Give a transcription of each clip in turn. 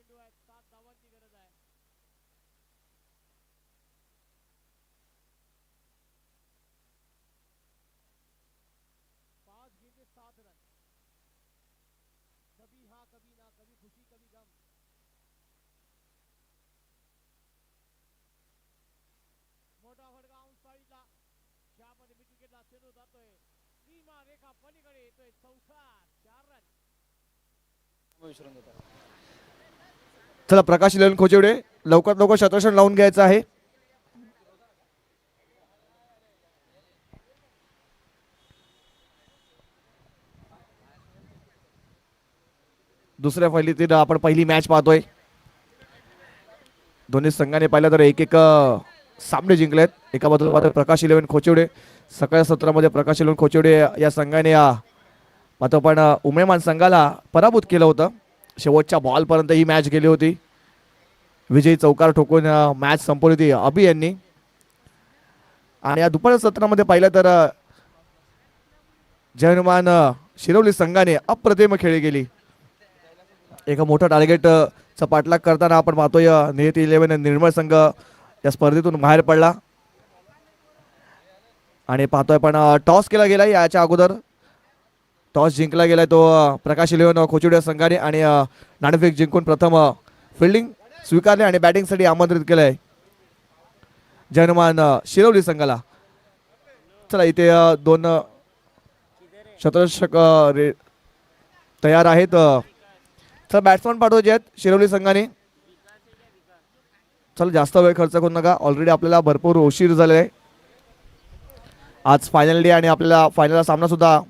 चेंडू आहेत. 7 धावांची गरज आहे. 5 गेंदे 7 रन. कभी हाँ कभी ना, कभी खुशी कभी गम. मोठा फटका ऑन साईडला. ज्यामध्ये मिड विकेटला चेंडू जातोय. सीमा रेखा पलीकडे येतोय. चौकार. 4 रन. चला प्रकाश इलेव्हन खोचिवडे लवकरात लवकर शतरक्षण लावून घ्यायचं आहे. दुसऱ्या फैलीतील आपण पहिली मॅच पाहतोय. दोन्ही संघाने पाहिलं तर एक एक सामने जिंकलेत. एका बाजूला मात्र प्रकाश इलेव्हन खोचिवडे सकाळच्या सत्रामध्ये प्रकाश इलेव्हन खोचिवडे या संघाने मात्र पण उमेमान संघाला पराभूत केलं होतं. शेवटच्या बॉलपर्यंत ही मॅच गेली होती. विजयी चौकार ठोकून मॅच संपवली होती अभि यांनी. आणि या दुपारच्या सत्रामध्ये पाहिलं तर जयनुमान शिरवली संघाने अप्रतिम खेळी गेली. एक मोठं टार्गेट चा पाठलाग करताना आपण पाहतोय नियती इलेव्हन निर्मळ संघ या स्पर्धेतून बाहेर पडला. आणि पाहतोय पण टॉस केला गेला याच्या अगोदर. टॉस जिंकला गेलाय तो प्रकाश इलेव्हन खोचिवडे संघाने आणि नाणेफेक जिंकून प्रथम फिल्डिंग स्वीकारले आणि बॅटिंगसाठी आमंत्रित केलंय जयनुमान शिरवली संघाला. चला इथे दोन शतरक्षक तयार आहेत. चला बॅट्समन पाठवायचे आहेत शिरवली संघाने. चला जास्त वेळ खर्च करू नका. ऑलरेडी आपल्याला भरपूर उशीर झालेला आहे. आज फायनल डे आणि आपल्याला फायनलचा सामना सुद्धा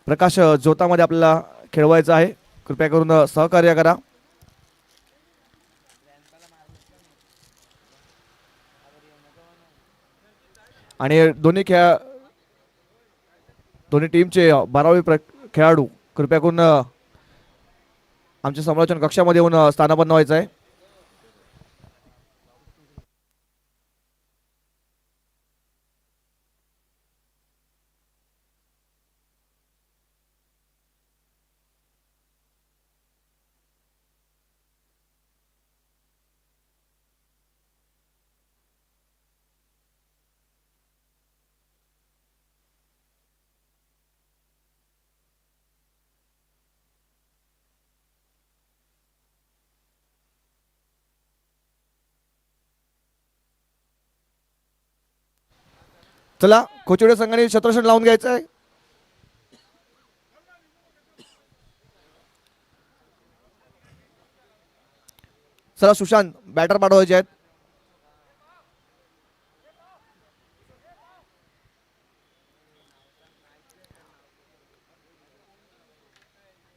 प्रकाश ज्योतामध्ये आपल्याला खेळवायचा आहे. कृपया करून सहकार्य करा. आणि दोन्ही टीमचे 12वे खेळाडू कृपया करून आमच्या समालोचन कक्षामध्ये येऊन स्थानापन्न व्हायचं आहे. चला खोचिवडे संघाने शतरक्षण लावून घ्यायचं आहे. चला सुशांत बॅटर पाठवायचे आहेत.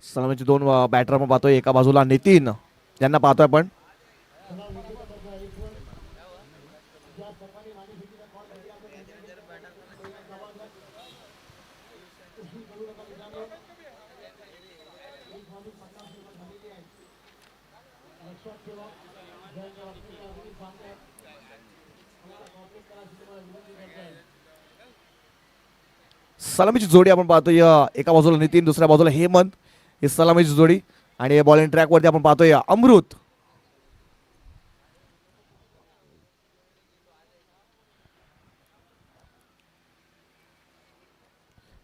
सलामीचे दोन बॅटर आपण पाहतोय. एका बाजूला नितीन यांना पाहतोय आपण. सलामीची जोडी आपण पाहतोय. एका बाजूला नितीन दुसऱ्या बाजूला हेमंत ही सलामीची जोडी. आणि बॉलिंग ट्रॅक वरती आपण पाहतोय अमृत.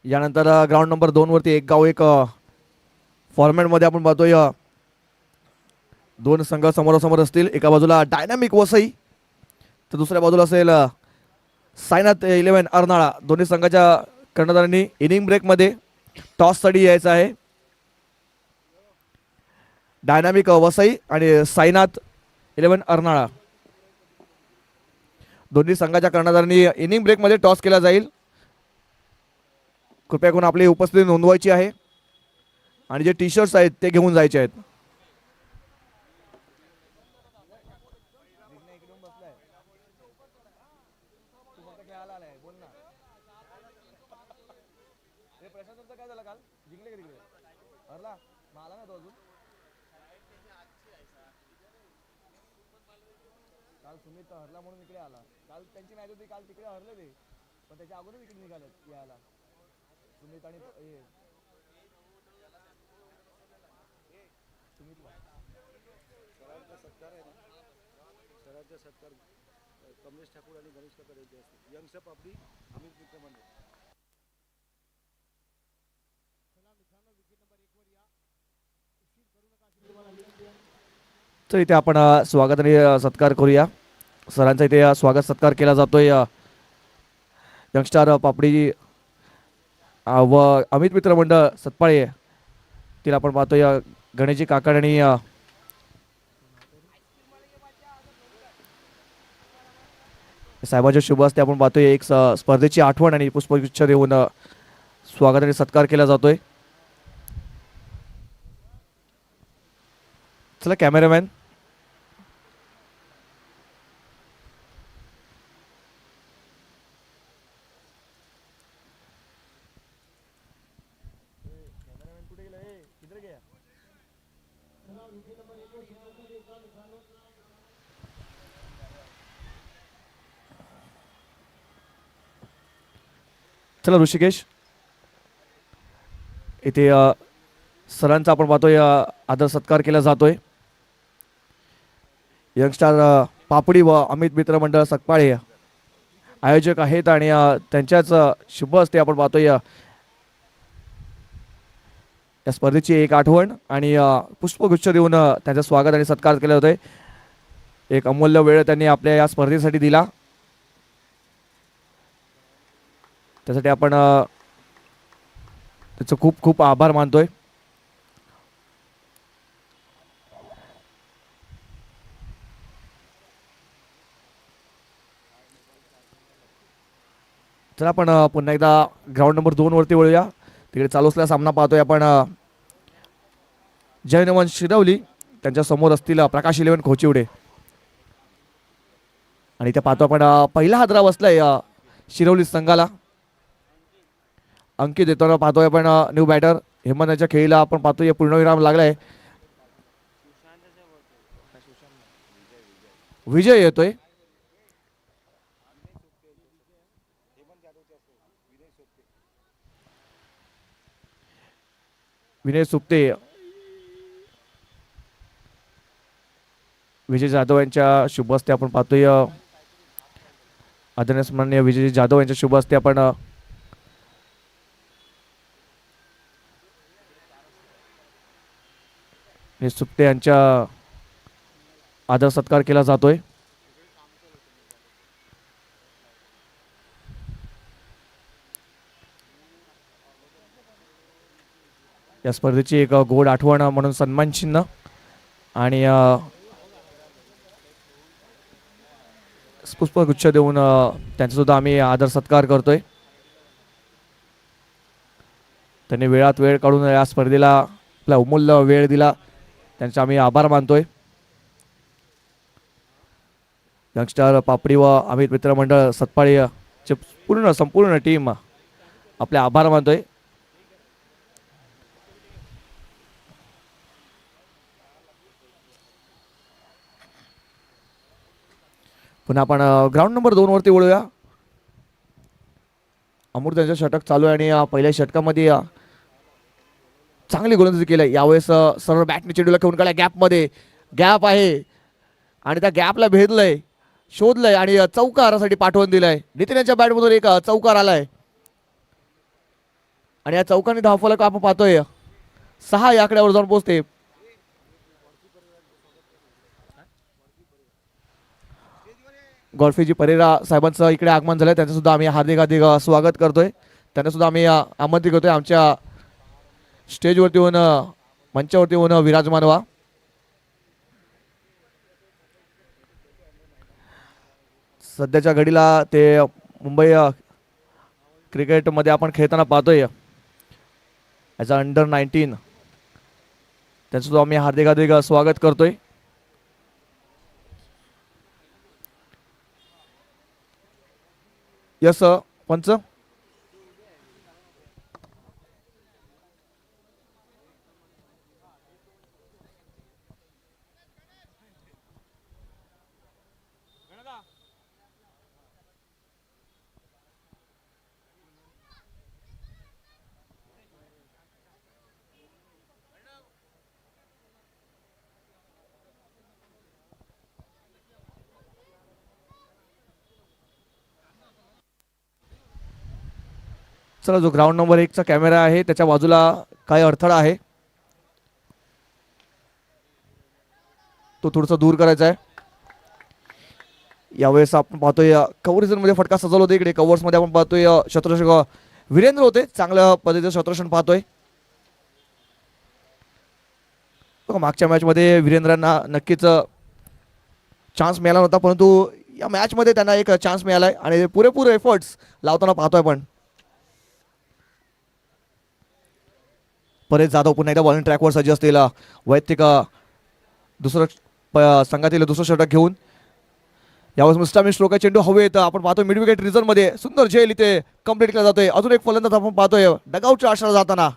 यानंतर ग्राउंड नंबर 2 वरती एक गाव एक फॉर्मॅट मध्ये आपण पाहतोय दोन संघ समोरासमोर असतील. एका बाजूला डायनामिक वसई तर दुसऱ्या बाजूला असेल साईनाथ इलेव्हन अर्नाळा. दोन्ही संघाच्या कर्णधारांनी इनिंग ब्रेक मध्ये टॉस साठी यायचं आहे. डायनामिक वसई आणि साईनाथ इलेव्हन अर्नाळा दोन्ही संघाच्या कर्णधारांनी इनिंग ब्रेक मध्ये टॉस केला जाईल. कृपया करून आपली उपस्थिती नोंदवायची आहे आणि जे टी शर्ट्स आहेत ते घेऊन जायचे आहेत. काल सुमित हरला म्हणून इकडे आला. काल त्यांची मॅच होती. काल तिकडे हरले ते पण त्याच्या अगोदर इकडे निघाले यायला सुमित आणि सुमित सत्कार आहे ना सरांचा सत्कार कमलेश ठाकूर आणि गणेश काका यांचे असते यंगस्टर पापडी अमित मित्र मंडळ तर इथे आपण स्वागत आणि सत्कार करूया. सरांचा इथे स्वागत सत्कार केला जातोय. यंगस्टार पापडी व अमित मित्र मंडळ सतपाळे तिला आपण पाहतोय गणेशजी काकड आणि साहेबांच्या शुभ हस्ते आपण पाहतोय एक स्पर्धेची आठवण आणि पुष्पगुच्छ देऊन स्वागत आणि सत्कार केला जातोय. चला कॅमेरामॅन चला ऋषिकेश इथे सरांचा आपण पाहतोय आदर सत्कार केला जातोय. यंगस्टार पापडी व अमित मित्र मंडळ सकपाळे आयोजक आहेत आणि त्यांच्याच शुभ हस्ते आपण पाहतोय या स्पर्धेची एक आठवण आणि पुष्पगुच्छ देऊन त्यांचं स्वागत आणि सत्कार केला होतोय. एक अमूल्य वेळ त्यांनी आपल्या या स्पर्धेसाठी दिला त्यासाठी आपण त्याचं खूप खूप आभार मानतोय. तर आपण पुन्हा एकदा ग्राउंड नंबर 2 वरती वळूया. तिकडे चालू असलेला सामना पाहतोय आपण जयनवन शिरवली त्यांच्या समोर असतील प्रकाश 11 खोचिवडे आणि त्या पाहतो आपण पहिला हादरा बसलाय शिरवली संघाला. अंकित देताना पाहतोय आपण न्यू बॅटर हेमंतच्या खेळीला आपण पाहतोय पूर्णविराम लागलाय. विजय येतोय. विनय सुप्ते विजय जाधव यांच्या शुभ हस्ते आपण पाहतोय आदरणीय सन्माननीय विजय जाधव यांच्या शुभ हस्ते आपण सुप्ते यांच्या आदर सत्कार केला जातोय. या स्पर्धेची एक गोड आठवण म्हणून सन्मान चिन्ह आणि पुष्पगुच्छ देऊन त्यांचा सुद्धा आम्ही आदर सत्कार करतोय. त्यांनी वेळात वेळ काढून या स्पर्धेला आपला अमूल्य वेळ दिला त्यांचे आम्ही आभार मानतोय. यंगस्टार पापडी व अमित मित्र मंडळ सतपाळी चे संपूर्ण टीम आपले आभार मानतोय. पुन्हा आपण ग्राउंड नंबर 2 वरती वळूया. अमृत यांचं षटक चालू आहे आणि पहिल्या षटकामध्ये चांगली गोलंदाजी केली. यावेळेस सर्व बॅटने चेंडूला खेळून काढला गॅपमध्ये. गॅप आहे आणि त्या गॅपला भेदलंय शोधलंय आणि चौकारासाठी पाठवून दिलाय. नितीन यांच्या बॅटमधून एक चौकार आलाय आणि या चौकाने धावफलक आपण पाहतोय 6 या आकड्यावर जाऊन पोहोचते. गॉल्फीजी परेरा साहेबांचं इकडे आगमन झालंय त्यांचं सुद्धा आम्ही हार्दिक स्वागत करतोय. त्यांना सुद्धा आम्ही आमंत्रित करतोय आमच्या स्टेजवरती येऊन मंचावरती येऊन विराजमान व्हा. सध्याच्या घडीला ते मुंबई क्रिकेटमध्ये आपण खेळताना पाहतोय ॲज अ अंडर-19 त्यांचं सुद्धा आम्ही हार्दिक स्वागत करतोय. यस पंच चला, जो ग्राउंड नंबर 1चा कॅमेरा आहे त्याच्या बाजूला काही अडथळा आहे, तो थोडासा दूर करायचा आहे. यावेळेस आपण पाहतोय कव्हर मध्ये फटका सजवला होता. इकडे कव्हर्स मध्ये आपण पाहतोय क्षेत्ररक्षक वीरेंद्र होते, चांगल्या पद्धतीचं क्षेत्ररक्षण पाहतोय. मागच्या मॅच मध्ये वीरेंद्रांना नक्कीच चान्स मिळाला नव्हता, परंतु या मॅच मध्ये त्यांना एक चान्स मिळालाय आणि पुरेपूर एफर्ट्स लावताना पाहतोय. पण परेश जाधव पुन्हा एकदा बॉलिंग ट्रॅकवर सज्ज असतील. वैयक्तिक संघातील दुसरं षटक घेऊन यावेळेस मिस्टामिन स्ट्रोक आहे. चेंडू हवेत आपण पाहतोय मिड विकेट रिझन मध्ये सुंदर झेल इथे कंप्लीट केला जातोय. अजून एक फलंदाज आपण पाहतोय डगआउटच्या आशेला जाताना.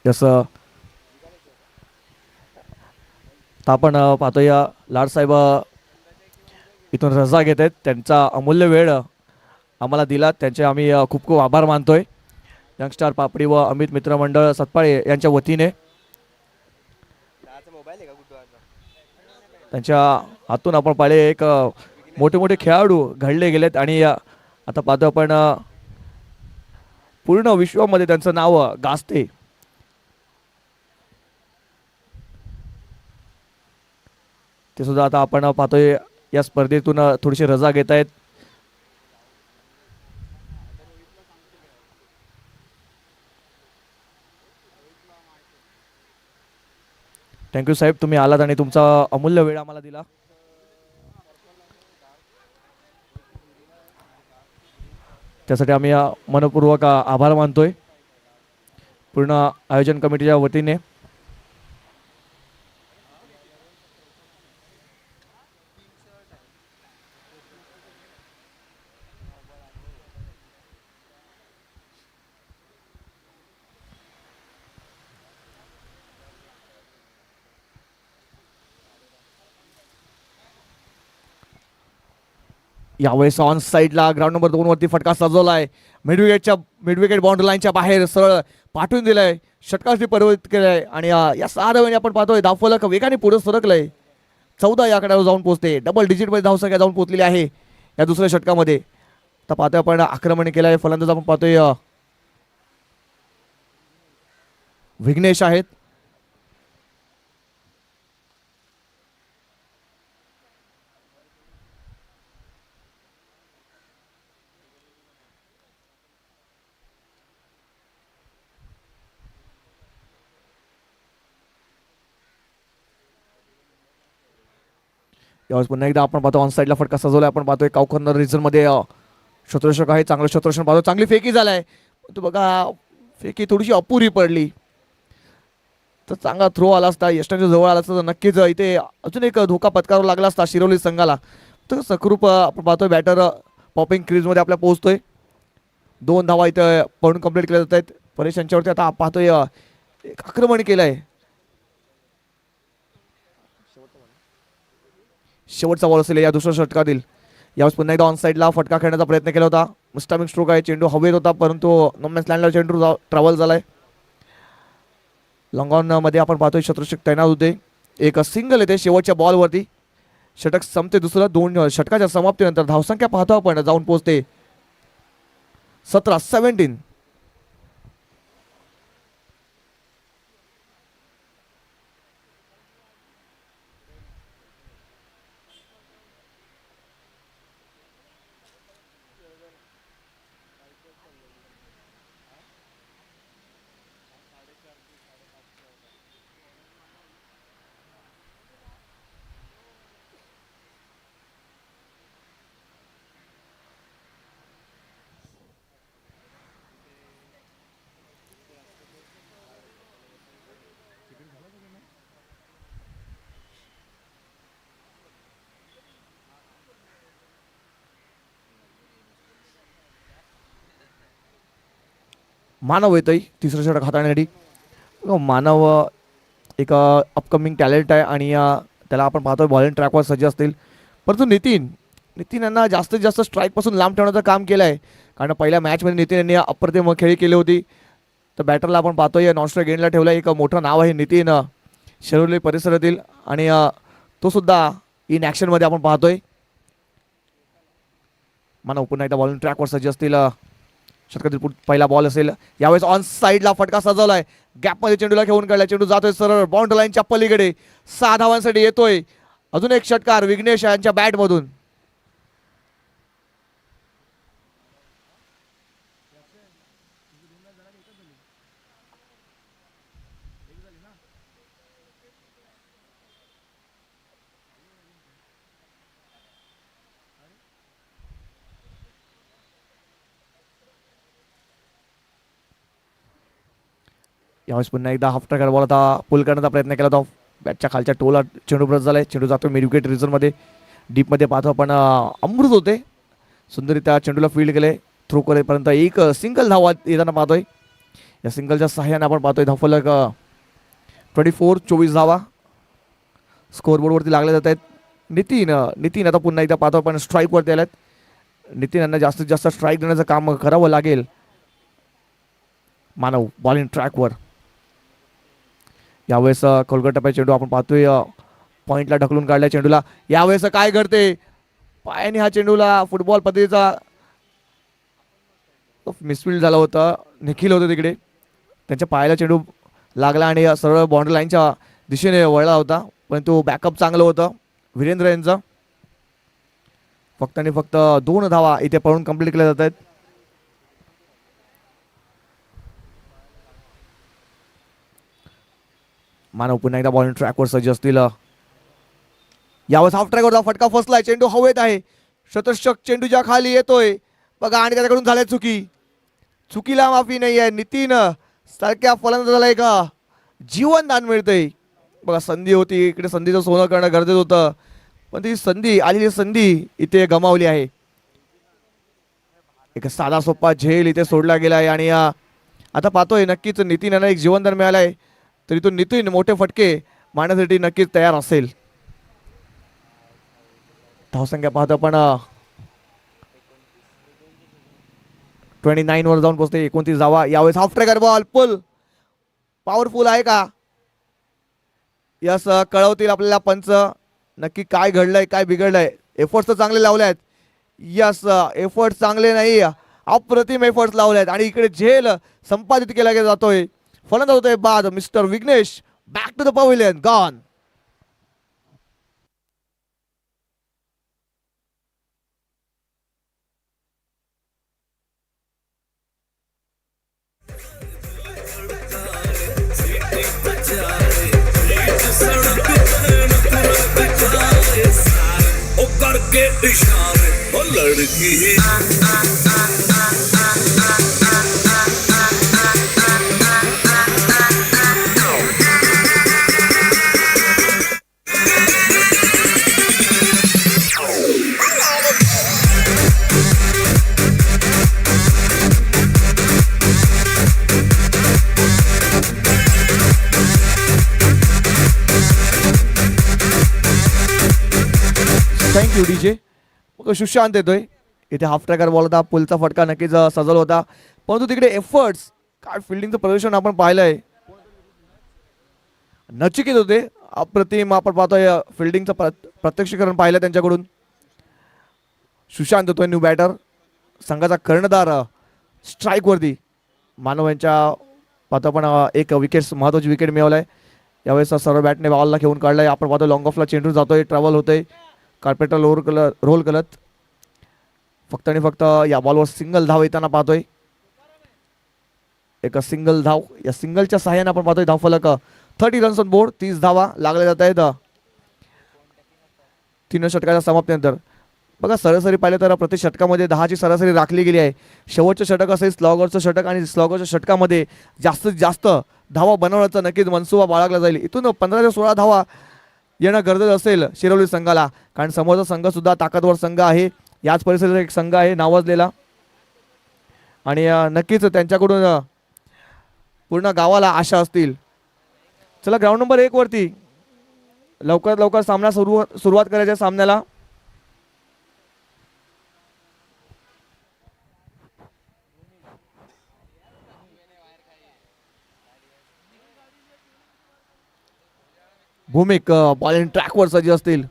जसं आपण पाहतोय लाडसाहेब इथून रजा घेत आहेत. त्यांचा अमूल्य वेळ आम्हाला दिला, त्यांचे आम्ही खूप खूप आभार मानतोय. यंगस्टार पापडी व अमित मित्र मंडळ सतपाळे यांच्या वतीने त्यांच्या हातून आपण पाहिले एक मोठे मोठे खेळाडू घडले गेलेत आणि आता पाहतो आपण पूर्ण विश्वामध्ये त्यांचं नाव गाजते. ते सुद्धा आता आपण पाहतोय या स्पर्धेतून थोडीशी रजा घेत आहेत. थँक्यू साहेब, तुम्ही आलात आणि तुमचा अमूल्य वेळ आम्हाला दिला. त्यासाठी आम्ही मनपूर्वक आभार मानतोय पूर्ण आयोजन कमिटीच्या वतीने. यावेळेस ऑन साईडला ग्राउंड नंबर 2 वरती फटका सजवलाय. मिड विकेट बाउंड्री लाईनच्या बाहेर सरळ पाठवून दिलाय, षटकाशी परिवर्तित केलाय आणि या 6 धावांनी आपण पाहतोय धावफलक वेगाने पुढे सरकलंय. 14 या आकड्यावर जाऊन पोहोचते. डबल डिजिट मध्ये धावसंख्या जाऊन पोहोचलेली आहे या दुसऱ्या षटकामध्ये. तर पाहतोय आपण आक्रमण केलंय. फलंदाज आपण पाहतोय विघ्नेश आहेत. यावेळेस पुन्हा एकदा आपण पाहतो ऑन साईडला फटका सजवलाय. आपण पाहतोय काउकर्नर रिजन मध्ये क्षेत्ररक्षक आहे, चांगलं क्षेत्ररक्षण पाहतो. चांगली फेकी झालाय, तो बघा फेकी थोडीशी अपुरी पडली. तर चांगला थ्रो आला असता, यष्टांच्या जवळ आला असता तर नक्कीच इथे अजून एक धोका पत्करावा लागला असता शिरोली संघाला. तर सकृप आपण पाहतोय बॅटर पॉपिंग क्रीज मध्ये आपल्या पोहोचतोय. 2 धावा इथं पळून कंप्लीट केल्या जात आहेत. परेश यांच्यावरती आता पाहतोय एक आक्रमण केलंय. शेवटचा बॉल असेल या दुसऱ्या षटकातील. यावेळेस पुन्हा एकदा ऑन साईडला फटका खेळण्याचा प्रयत्न केला होता. मिस्टामिंग स्ट्रोक आहे, चेंडू हवेत होता परंतु नॉमॅन्स लँडला चेंडू ट्रॅव्हल झालाय. लॉंग ऑन मध्ये आपण पाहतोय क्षेत्ररक्षक तैनात होते. एक सिंगल येते शेवटच्या बॉलवरती. षटक संपते दुसरं. 2 षटकाच्या समाप्तीनंतर धावसंख्या पाहतो आपण जाऊन पोहोचते 17-17. मानव येतोय तिसरं षटक हाताळण्यासाठी. मानव एक अपकमिंग टॅलेंट आहे आणि त्याला आपण पाहतोय बॉलिंग ट्रॅकवर सज्ज असतील. परंतु नितीन नितीन यांना जास्तीत जास्त स्ट्राईकपासून लांब ठेवण्याचं काम केलं आहे. कारण पहिल्या मॅचमध्ये नितीन यांनी अप्रतिम खेळी केली होती. तर बॅटरला आपण पाहतोय नॉन स्ट्राईक एंडला ठेवलं. एक मोठं नाव आहे नितीन शिरोली परिसरातील आणि तो सुद्धा इन ॲक्शनमध्ये आपण पाहतोय. मानव पुन्हा एकदा बॉलिंग ट्रॅकवर सज्ज असतील. षटकातील पहिला बॉल असेल. यावेळेस ऑन साईडला फटका सजवलाय. गॅपमध्ये चेंडूला घेऊन काढलाय. चेंडू जातोय सरळ बाउंड्री लाईनच्या पलीकडे. 6 धावांसाठी येतोय. अजून एक षटकार विघ्नेश यांच्या बॅटमधून. यावेळेस पुन्हा एकदा हाफ ट्रॅकर बॉल आता पुल करण्याचा प्रयत्न केला होता. बॅटच्या खालच्या टोला चेंडू ब्रश झालाय. चेंडू जातो मिड विकेट रिझनमध्ये. डीपमध्ये पाहतो आपण अमृत होते. सुंदररित्या चेंडूला फील्ड केले. थ्रो करेपर्यंत एक सिंगल धावा येताना पाहतोय. या सिंगलच्या सहाय्याने आपण पाहतोय धावफलक 24 धावा स्कोअरबोर्डवरती लागले जात आहेत. नितीन आता पुन्हा एकदा पाहतो आपण स्ट्राईकवरती आल्यात. नितीन यांना जास्तीत जास्त स्ट्राईक देण्याचं काम करावं लागेल. मानव बॉलिंग ट्रॅकवर. यावेळेस कोलकाता चेंडू आपण पाहतोय पॉइंटला ढकलून काढल्या चेंडूला. यावेळेस काय घडते पायाने हा चेंडूला फुटबॉल पद्धतीचा मिसफिल्ड झाला होता. निखिल होते तिकडे. त्यांच्या पायाला चेंडू लागला आणि सरळ बाउंड्री लाईनच्या दिशेने वळला होता. परंतु बॅकअप चांगलं होतं वीरेंद्र यांचं. फक्त आणि फक्त 2 धावा इथे पळून कंप्लीट केल्या जात आहेत. मानव पुन्हा एकदा बॉलिंग ट्रॅकवर सज्ज असतील. यावेळेस हाफ ट्रॅकवरचा फटका फसलाय. चेंडू हवेत आहे. शतषक चेंडूच्या खाली येतोय. बघा आणि त्याच्याकडून झालाय चुकीला माफी नाही आहे. नितीन सारख्या फलंदाजाला एक जीवनदान मिळतंय. बघा संधी होती इकडे. संधीचं सोनं करणं गरजेचं होतं. पण ती आलेली संधी इथे गमावली आहे. एक साधा सोपा झेल इथे सोडला गेला आहे आणि आता पाहतोय नक्कीच नितीन यांना एक जीवनदान मिळालं आहे. तरी तो नितीन मोठे फटके मारण्यासाठी नक्कीच तयार असेल. धावसंख्या पाहतो पण 29 वर जाऊन पोहोचते. 29 धावा. यावेळेस हाफ ट्रॅकर बॉल पुल पॉवरफुल आहे का यस कळवतील आपल्याला पंच. नक्की काय घडलंय काय बिघडलंय. एफर्ट्स तर चांगले लावले आहेत. यस एफर्ट्स चांगले नाही अप्रतिम एफर्ट्स लावले आहेत. आणि इकडे झेल संपादित केला जातोय. फलंदाज होतोय बाद mister Vighnesh. Back to the pavilion gone. करके इशारे ओ लड़की थँक्यू डीजे. सुशांत येतोय. इथे हाफ ट्रॅकर बॉल होता. पुलचा फटका नक्कीच सजवला होता. परंतु तिकडे एफर्ट्स काय फिल्डिंगचं प्रदर्शन आपण पाहिलंय. नचिकेत होते अप्रतिम. आपण पाहतोय फिल्डिंगचं प्रत्यक्षीकरण पाहिलं त्यांच्याकडून. सुशांत होतोय न्यू बॅटर. संघाचा कर्णधार स्ट्राईकवरती. मानव यांच्या पाहतो आपण एक विकेट महत्त्वाची विकेट मिळवलाय. यावेळेस सर्व बॅटने बॉलला घेऊन काढलाय. आपण पाहतो लॉंग ऑफला चेंडू जातोय. ट्रॅव्हल होतोय कार्पेटर रोल करत. फक्त आणि फक्त या बॉलवर सिंगल धाव येताना पाहतोय. एक सिंगल धाव. या सिंगलच्या सहाय्याने आपण पाहतोय धावफलक 30 रन्स ऑन बोर्ड. 30 धावा लागल्या जात आहेत 3 षटकाच्या समाप्तीनंतर. बघा सरासरी पाहिलं तर प्रति षटकामध्ये 10ची सरासरी राखली गेली आहे. शेवटचं षटक असेल स्लॉगरचं षटक आणि स्लॉगरच्या षटकामध्ये जास्तीत जास्त धावा बनवण्याचा नक्कीच मनसुबा बाळगला जाईल. इथून 15 ते 16 धावा येणं गरजेचं असेल शिरवली संघाला. कारण समोरचा संघ सुद्धा ताकदवर संघ आहे. याच परिस्थितीचा एक संघ आहे नावाजलेला. आणि नक्कीच त्यांच्याकडून पूर्ण गावाला आशा असतील. चला ग्राउंड नंबर 1 वरती लवकरात लवकर सामना सुरुवात करायच्या सामन्याला. भूमिक बॉलिंग ट्रॅकवर सज्ज असतील.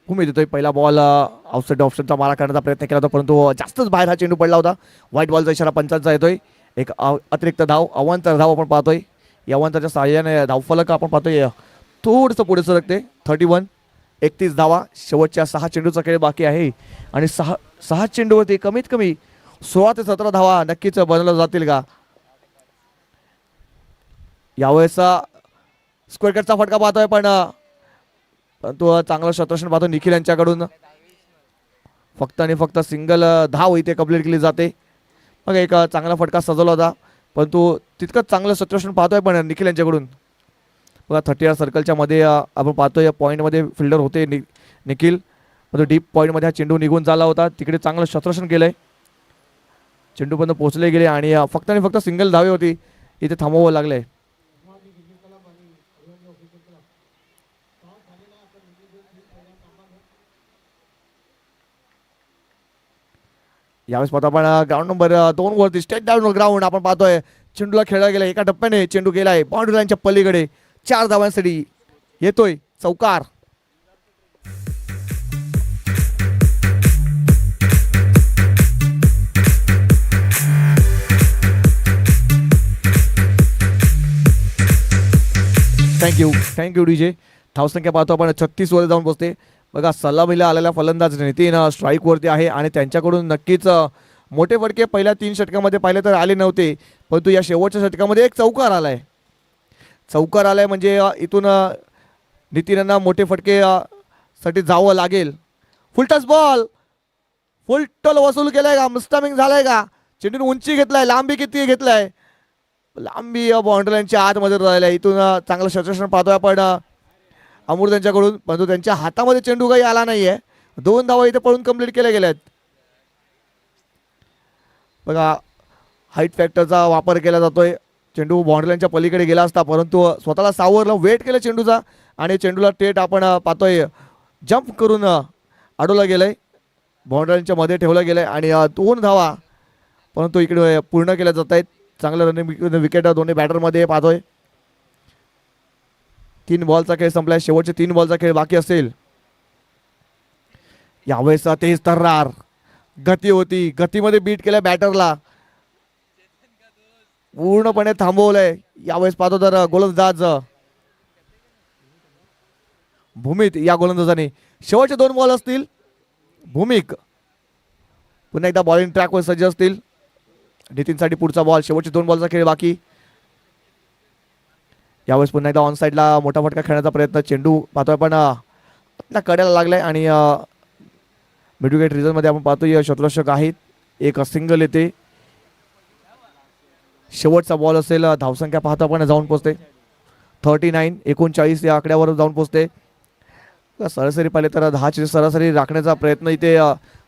भूमी देतोय पहिला बॉल आउटसाइड ऑप्शनचा मारा करण्याचा प्रयत्न केला होता, परंतु जास्तच बाहेर हा चेंडू पडला होता. व्हाईट बॉलचा इशारा पंचांचा येतोय. एक अतिरिक्त धाव, अवांतर धाव आपण पाहतोय. या अवांतरच्या सहाय्याने धावफलक आपण पाहतोय थोडंसं पुढे सरकते. 31, 31 धावा. शेवटच्या 6 चेंडूचा खेळ बाकी आहे आणि 6 चेंडूवरती कमीत कमी 16 ते 17 धावा नक्कीच बनवल्या जातील का? यावेळेस स्क्वेअर कटचा फटका पाहतोय, परंतु चांगलं क्षेत्ररक्षण पाहतो निखिल यांच्याकडून. फक्त आणि फक्त सिंगल धाव इथे कंप्लीट केली जाते. मग एक चांगला फटका सजवला होता, परंतु तितकंच चांगलं क्षेत्ररक्षण पाहतोय पण निखिल यांच्याकडून. बघा 30 सर्कलच्या मध्ये आपण पाहतोय पॉईंटमध्ये फिल्डर होते निखिल, परंतु डीप पॉईंटमध्ये हा चेंडू निघून झाला होता. तिकडे चांगलं क्षेत्ररक्षण केलंय, चेंडूपर्यंत पोहोचले गेले आणि फक्त आणि फक्त सिंगल धावे होती इथे थांबवावं लागलंय. यावेळेस पाहतो आपण ग्राउंड नंबर 2 वरती स्टेट डाऊन ग्राउंड आपण पाहतोय चेंडूला खेळला गेला. एका टप्प्याने चेंडू गेलाय बाउंड्री लाईनच्या पलीकडे. 4 धावांसाठी येतोय चौकार. Thank you DJ. धावसंख्या पाहतो आपण 36 वर जाऊन पोहोचते. बघा सलामीला आलेला फलंदाज नितीन स्ट्राईक वरती आहे आणि त्यांच्याकडून नक्कीच मोठे फटके पहिल्या 3 षटकामध्ये पाहिले तर आले नव्हते, परंतु या शेवटच्या षटकामध्ये एक चौकार आलाय म्हणजे इथून नितीनांना मोठे फटके साठी जावं लागेल. फुलटस बॉल, फुल टोल वसूल केलाय का? मिस्टामिंग झालाय का? चेंडून उंची घेतलाय, लांबी किती घेतलाय? लांबी बाउंड्री लाईनच्या आतमध्ये राहिला. इथून चांगलं क्षेत्ररक्षण पाहतोय आपण अमूर त्यांच्याकडून, परंतु त्यांच्या हातामध्ये चेंडू काही आला नाहीये. 2 धावा इथे पळून कंप्लीट केल्या गेल्यात. बघा हाईट फॅक्टरचा वापर केला जातोय. चेंडू बाउंड्री लाईनच्या पलीकडे गेला असता, परंतु स्वतःला सावरलं, वेट केलं चेंडूचा आणि चेंडूला थेट आपण पाहतोय जम्प करून अडवलं गेलंय, बाउंड्री लाईनच्या मध्ये ठेवलं गेलंय आणि 2 धावा परंतु इकडे पूर्ण केल्या जात आहेत. चांगलं रनिंग विकेट दोन्ही बॅटरमध्ये पाहतोय. 3 बॉलचा खेळ संपलाय, शेवटचे 3 बॉलचा खेळ बाकी असेल. यावेळेस तेज तर्रार गती होती, गतीमध्ये बीट केल्या बॅटरला, पूर्णपणे थांबवलंय. यावेळेस पाहतो तर गोलंदाज भूमित या गोलंदाजाने शेवटचे 2 बॉल असतील. भूमिक पुन्हा एकदा बॉलिंग ट्रॅकवर सज्ज असतील. नितीनसाठी पुढचा बॉल, शेवटचे 2 बॉलचा खेळ बाकी. यावेळेस पुन्हा एकदा ऑन साईडला मोठा फटका खेळण्याचा प्रयत्न. चेंडू पाहतोय पण आपल्या कड्याला लागलाय आणि मिड विकेट रिझनमध्ये आपण पाहतोय क्षेत्ररक्षक आहेत. एक सिंगल येते. शेवटचा बॉल असेल. धावसंख्या पाहतो आपण जाऊन पोहोचते 39, 39 या आकड्यावर जाऊन पोहोचते. सरासरी पाहिले तर 10ची सरासरी राखण्याचा प्रयत्न इथे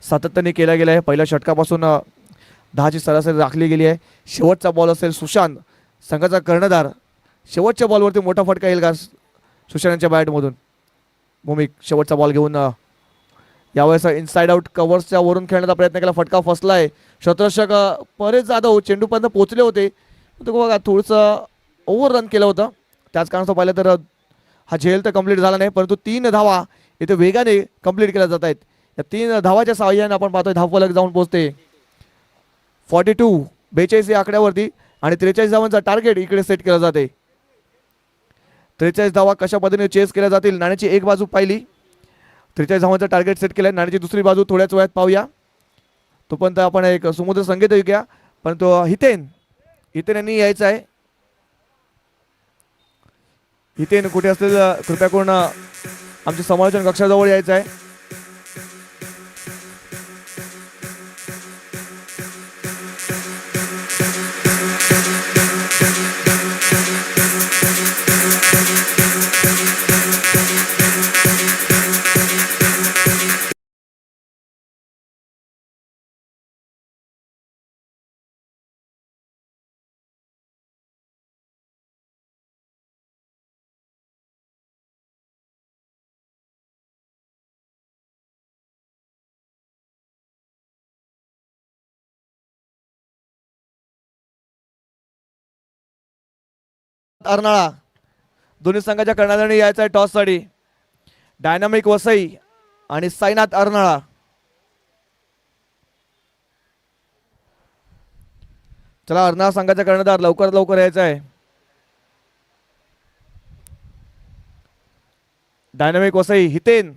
सातत्याने केला गेला आहे. पहिल्या षटकापासून 10ची सरासरी राखली गेली आहे. शेवटचा बॉल असेल सुशांत संघाचा कर्णधार. शेवटच्या बॉलवरती मोठा फटका येईल का सुशांतच्या बॅटमधून? भूमिक शेवटचा बॉल घेऊन यावेळेस इनसाइड आउट कव्हर्सच्या वरून खेळण्याचा प्रयत्न केला. फटका फसलाय. क्षेत्ररक्षक परेश जाधव चेंडूपर्यंत पोहोचले होते, तो बघा थोडंसं ओव्हर रन केलं होतं. त्याच कारणास्तव पाहिलं तर हा झेल तर कंप्लीट झाला नाही, परंतु 3 धावा इथे वेगाने कंप्लीट केल्या जात आहेत. या 3 धावाच्या सहाय्याने आपण पाहतोय धावफलक जाऊन पोहोचते 42 या आकड्यावरती आणि 43 धावांचा टार्गेट इकडे सेट केला जाते. 43 धावा कशा पद्धतीने चेस केल्या जातील? नाण्याची एक बाजू पाहिली, 43 धावांचा टार्गेट सेट केलाय. नाण्याची दुसरी बाजू थोड्याच वेळात पाहूया. तोपर्यंत आपण एक समुद्र संगीत ऐकूया, परंतु हितेन यांनी यायचं आहे. हितेन कुठे असतील कृपया करून आमच्या समालोचन कक्षाजवळ यायचं आहे. अर्नाळा दोन्ही संघाच्या कर्णधारांनी यायचा आहे टॉससाठी. डायनामिक वसई आणि साईनाथ अर्नाळा. चला अर्नाळा संघाचा कर्णधार लवकर लवकर यायचा आहे. डायनामिक वसई हितेन.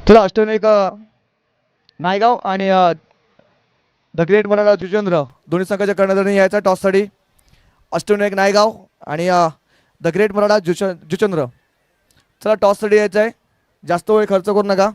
चला अष्टविनायक नायगाव आणि द ग्रेट मराठा जुचंद्र दोन्ही संघाच्या कर्णधारांनी यायचा टॉससाठी. अष्टविनायक नायगाव आणि द ग्रेट मराठा जुचंद्र. चला टॉससाठी यायचं आहे. जास्त वेळ खर्च करू नका.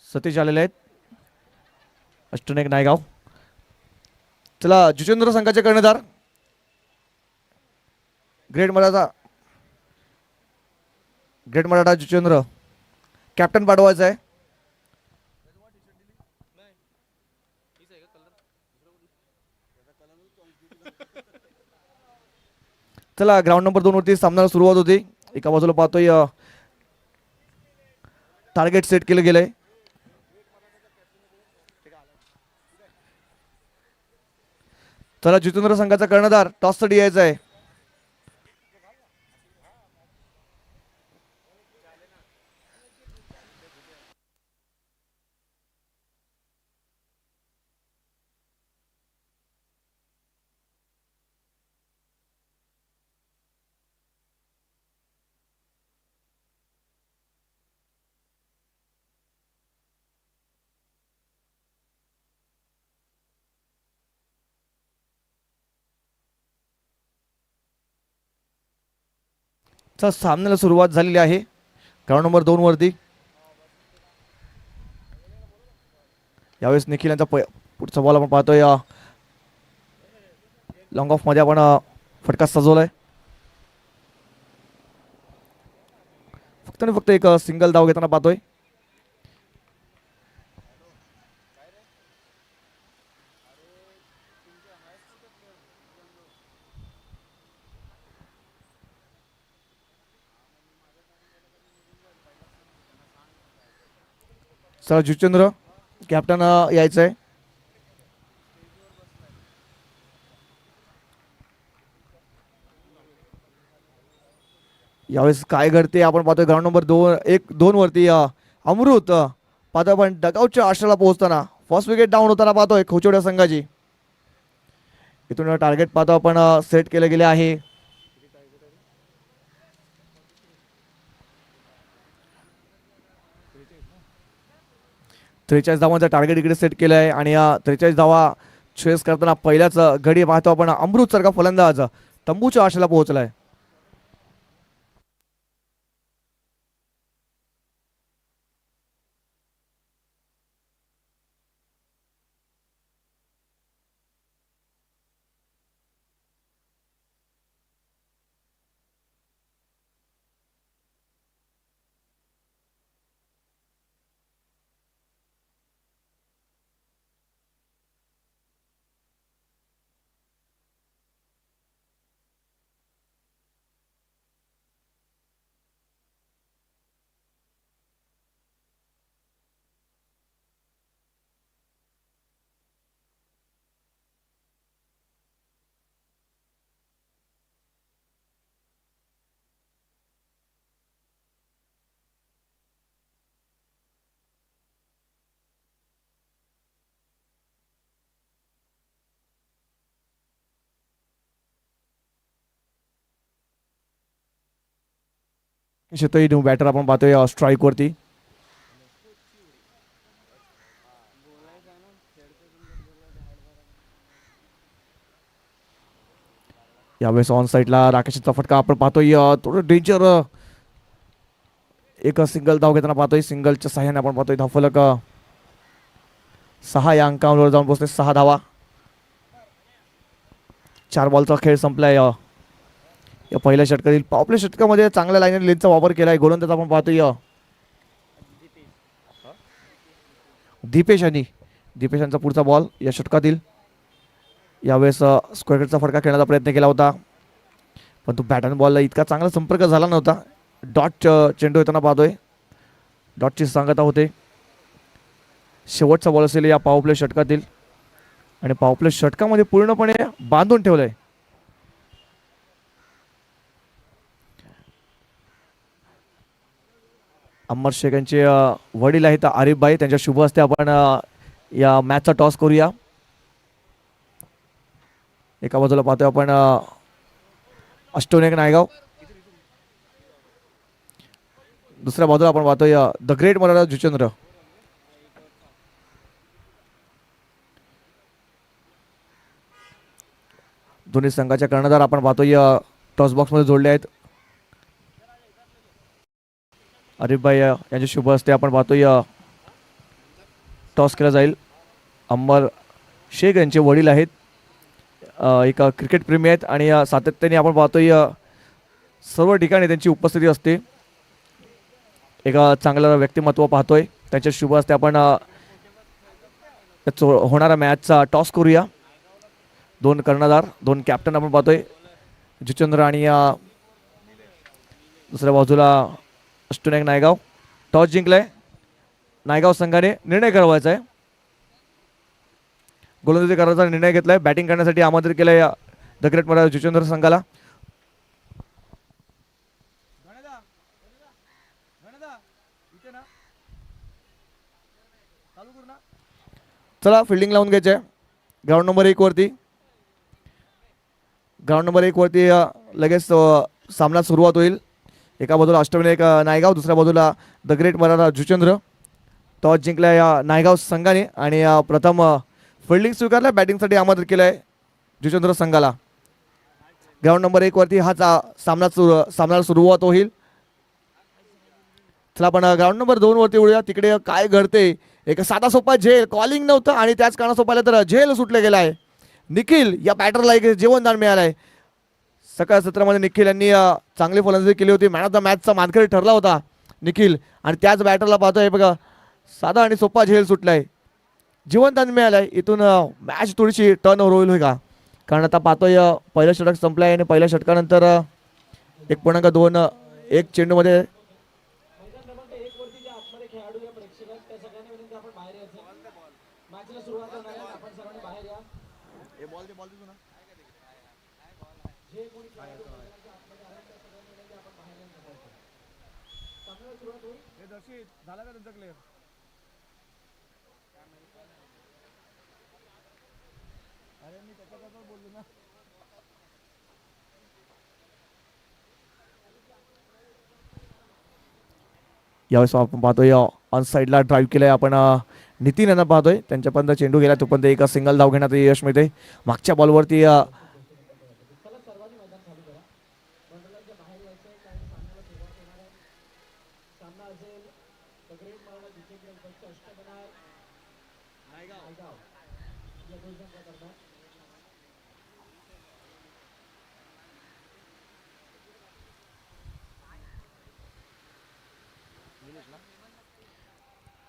सतीश आलेले आहेत. अष्टविनायक नायगाव. चला जुचंद्र संघाचे कर्णधार ग्रेट मराठा जुचंद्र. कॅप्टन पाठवायचा आहे. चला ग्राउंड नंबर 2 वरती सामन्याला सुरुवात होती. एका बाजूला पाहतोय टार्गेट सेट केलं गेलंय. चला जितेंद्र संघाचा कर्णधार टॉससाठी यायचा आहे. सामन्याला सुरुवात झालेली आहे ग्राउंड नंबर 2 वरती. यावेळेस निखिल यांचा पुढचा बॉल आपण पाहतोय लॉंग ऑफ मध्ये आपण फटका सजवलाय. फक्त आणि फक्त एक सिंगल धाव घेताना पाहतोय. चला जितेंद्र कॅप्टन यायचं आहे. यावेळेस काय घडते आपण पाहतोय ग्राउंड नंबर 2 वरती अमृत पाहतोय आपण डगआउटच्या आश्रयाला पोहोचताना फर्स्ट विकेट डाऊन होताना पाहतोय खोचोड्या संघाची. इथून टार्गेट पाहतो आपण सेट केले गेले आहे. त्रेचाळीस धावांचा टार्गेट इकडे सेट केलं आहे आणि या 43 धावा चेस करताना पहिल्याच गडी पाहतो आपण अमृत सारखा फलंदाज तंबूच्या आशेला पोहोचलाय. शेतोही न्यू बॅटर आपण पाहतोय स्ट्राईक वरती. यावेळेस ऑन साईडला राकेशचा फटका आपण पाहतोय थोडं डेंजर. एक सिंगल धाव घेताना पाहतोय. सिंगलच्या सहाय्याने आपण पाहतोय धावफलक 6 या अंकावर जाऊन पोहोचते. 6 धावा. 4 बॉलचा खेळ संपलाय. या पहिल्या षटकातील पॉपल्या षटकामध्ये चांगल्या लाईन लेनचा वापर केलाय. गोलंदाज आपण पाहतोय दीपेशांचा पुढचा बॉल या षटकातील. यावेळेस स्क्वेअरचा फटका खेळण्याचा प्रयत्न केला होता पण तो बॅट आणि बॉलला इतका चांगला संपर्क झाला नव्हता. डॉट चेंडू येताना पाहतोय. डॉटची सांगता होते. शेवटचा बॉल असेल या पॉवरप्ले षटकातील आणि पॉवरप्ले षटकामध्ये पूर्णपणे बांधून ठेवलंय. अमर शेख यांचे वडील आहेत आरिफ भाई. त्यांच्या शुभ हस्ते आपण या मॅचचा टॉस करूया. एका बाजूला पाहतोय आपण अष्टविनायक नायगाव. दुसऱ्या बाजूला आपण पाहतोय द ग्रेट मराठा जुचंद्र. दोन्ही संघाच्या कर्णधार आपण पाहतोय टॉस बॉक्स मध्ये जोडले आहेत. आरिफ भाई यांच्या शुभ हस्ते आपण पाहतोय टॉस केला जाईल. अमर शेख यांचे वडील आहेत. एक क्रिकेट प्रेमी आहेत आणि सातत्याने आपण पाहतोय सर्व ठिकाणी त्यांची उपस्थिती असते. एक चांगलं व्यक्तिमत्व पाहतोय. त्यांच्या शुभ हस्ते आपण होणारा मॅचचा टॉस करूया. 2 कर्णधार 2 कॅप्टन आपण पाहतोय जुचंद्र आणि दुसऱ्या बाजूला अष्टविनायक नायगाव. टॉस जिंकलाय नायगाव संघाने. निर्णय करावायचा आहे. गोलंदाजी करायचा निर्णय घेतलाय. बॅटिंग करण्यासाठी आमंत्रित केलंय द ग्रेट मराठा जुचंद्र संघाला. चला फिल्डिंग लावून घ्यायचे. ग्राउंड नंबर 1 वरती लगेच सामना सुरुवात होईल. एका बाजूला अष्टविनायक नायगाव, दुसऱ्या बाजूला the great Maratha Juchandra. Toss जिंकला या नायगाव संघाने आणि प्रथम फिल्डिंग स्वीकारल्या. बॅटिंगसाठी केलं आहे जुचंद्र संघाला. ग्राउंड नंबर 1 वरती हाच सामन्याला सुरुवात होईल. चला आपण ग्राउंड नंबर 2 वरती उडूया. तिकडे काय घडते. एक साधा सोपा झेल, कॉलिंग नव्हतं आणि त्याच कारणास्तव पाहिलं तर झेल सुटले गेला आहे. निखिल या बॅटरला एक जीवनदान मिळालं आहे. सकाळ सत्रामध्ये निखिल यांनी चांगली फलंदाजी केली होती. मॅन ऑफ द मॅचचा मानकरी ठरला होता निखिल आणि त्याच बॅटरला पाहतोय बघा साधा आणि सोपा झेल सुटलाय. जीवनदान मिळालंय. इथून मॅच थोडीशी टर्न ओव्हर होईल का, कारण आता पाहतोय पहिलं षटक संपलंय आणि पहिल्या षटकानंतर 1.2 चेंडूमध्ये यावेळेस आपण पाहतोय ऑन साईडला ड्राईव्ह केलंय आपण नितीन यांना पाहतोय. त्यांच्यापर्यंत चेंडू गेला तोपर्यंत एक सिंगल धाव घेण्यात यश मिळते. मागच्या बॉलवरती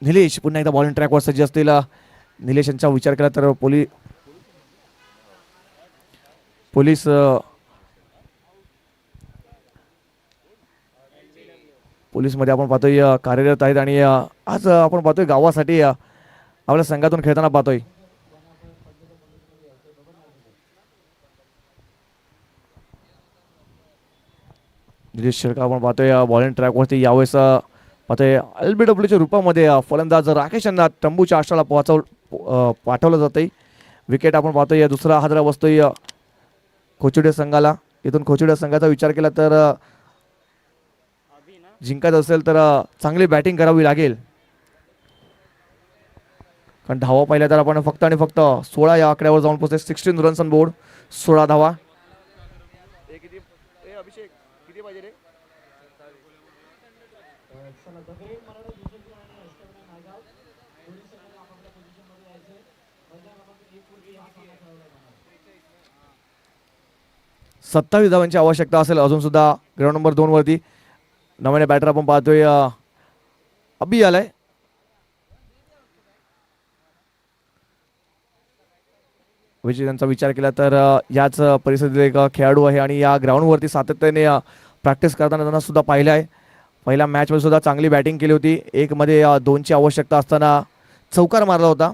निलेश पुन्हा एकदा बॉलिंग ट्रॅकवर सज्ज असतील. निलेश यांचा विचार केला तर पोलीसमध्ये आपण पाहतोय कार्यरत आहेत आणि आज आपण पाहतोय गावासाठी आपल्या संघातून खेळताना पाहतोय. निलेश शेळका आपण पाहतोय बॉलिंग ट्रॅकवरती. यावेळेस पाहतोय LBWच्या रूपामध्ये फलंदाज राकेश यांना तंबूच्या आश्राला पाठवलं जातंय. विकेट आपण पाहतोय दुसरा हादरा बसतोय खोचुडे संघाला. इथून खोचुडे संघाचा विचार केला तर जिंकायचं असेल तर चांगली बॅटिंग करावी लागेल, कारण धावा पाहिल्या तर आपण फक्त आणि फक्त 16 या आकड्यावर जाऊन पोहोचले. 16 रन्स ऑन बोर्ड, 16 धावा. अभिषेक किती पाहिजे रे? सत्तावीस धावांची आवश्यकता असेल अजून सुद्धा. ग्राउंड नंबर 2 वरती नव्याने बॅटर आपण पाहतोय अबी आलाय. यांचा विचार केला तर याच परिस्थितीत एक खेळाडू आहे आणि या ग्राउंडवरती सातत्याने प्रॅक्टिस करताना त्यांना सुद्धा पाहिलं आहे. पहिल्या मॅचमध्ये सुद्धा चांगली बॅटिंग केली होती. 1 मध्ये 2ची आवश्यकता असताना चौकार मारला होता.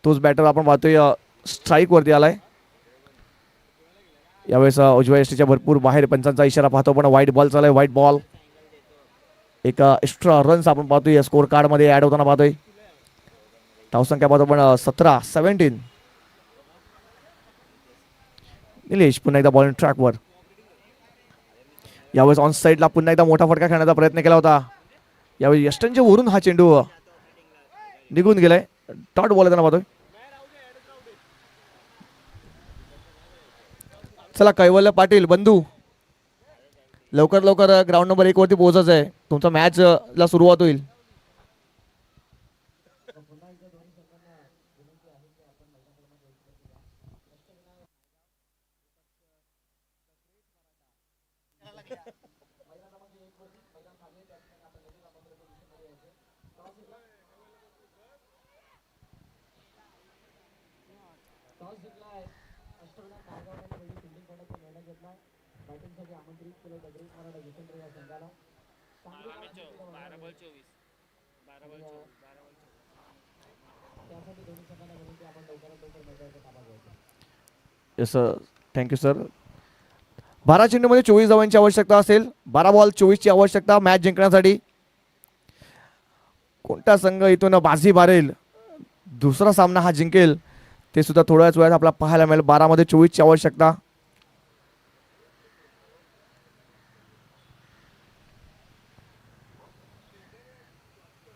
तोच बॅटर आपण पाहतोय स्ट्राईकवरती आलाय. यावेळेस उजव्या यष्टीच्या भरपूर बाहेर पंचांचा इशारा पाहतो पण व्हाईट बॉल चालू आहे. White ball. एक एक्स्ट्रा रन्स आपण पाहतोय स्कोर कार्ड मध्ये ऍड होताना पाहतोय. धावसंख्या पाहतो पण 17. निलेश पुन्हा एकदा बॉलिंग ट्रॅकवर. यावेळेस ऑन साईडला पुन्हा एकदा मोठा फटका खेळण्याचा प्रयत्न केला होता. यावेळी यष्टनच्या वरून हा चेंडू निघून गेलाय. डॉट बॉल येताना पाहतोय. चला कैवल्य पाटील बंधू लवकर ग्राउंड नंबर 1 वरती पोहोचायचं आहे. तुमचा मॅच ला सुरुवात होईल. Yes sir, thank you sir. 12 चेंडूमध्ये 24 धावांची आवश्यकता असेल. 12 बॉल 24ची आवश्यकता मॅच जिंकण्यासाठी. कोणता संघ इथून बाजी मारेल, दुसरा सामना हा जिंकेल, ते सुद्धा थोड्याच वेळात आपल्याला पाहायला मिळेल. 12 मध्ये 24ची आवश्यकता.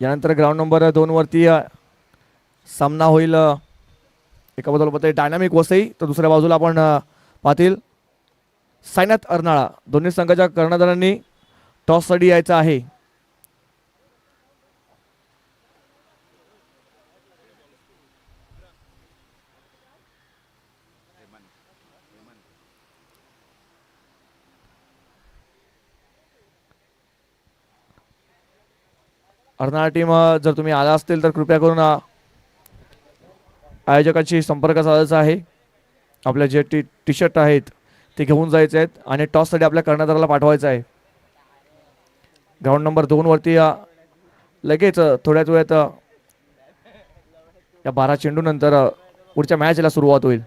यानंतर ग्राउंड नंबर 2 वरती सामना होईल. एका बाजूला पाहतोय डायनामिक वसई, तर दुसऱ्या बाजूला आपण पाहतील सायनाथ अर्नाळा. दोन्ही संघाच्या कर्णधारांनी टॉससाठी यायचं आहे. अर्नाळा टीम जर तुम्ही आला असतील तर कृपया करून आयोजकांशी संपर्क साधायचा आहे. आपल्या जे टी शर्ट आहेत ते घेऊन जायचे आहेत आणि टॉससाठी आपल्या कर्णधाराला पाठवायचं आहे. ग्राउंड नंबर 2 वरती लगेच थोड्याच वेळात या 12 चेंडू नंतर पुढच्या मॅचला सुरुवात होईल.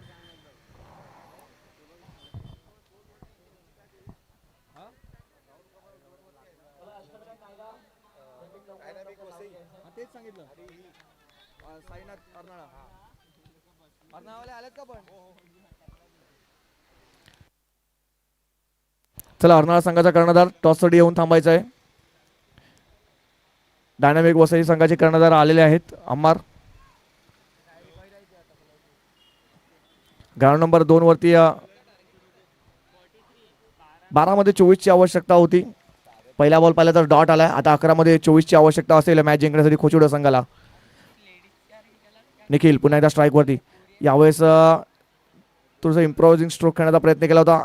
चला, अर्नाळा संघाचा कर्णधार टॉससाठी येऊन थांबायचा आहे. डायनामिक वसई संघाचे कर्णधार आलेले आहेत, अम्मार. ग्राउंड नंबर 2 वरती 12 मध्ये 24ची आवश्यकता होती. पहिला बॉल पाहिला तर डॉट आलाय. आता 11 मध्ये 24ची आवश्यकता असेल मॅच जिंकण्यासाठी खोचुडा संघाला. निखिल पुन्हा एकदा स्ट्राईक वरती. यावेळेस थोडंसं इम्प्रोव्हायझिंग स्ट्रोक खेळण्याचा प्रयत्न केला होता.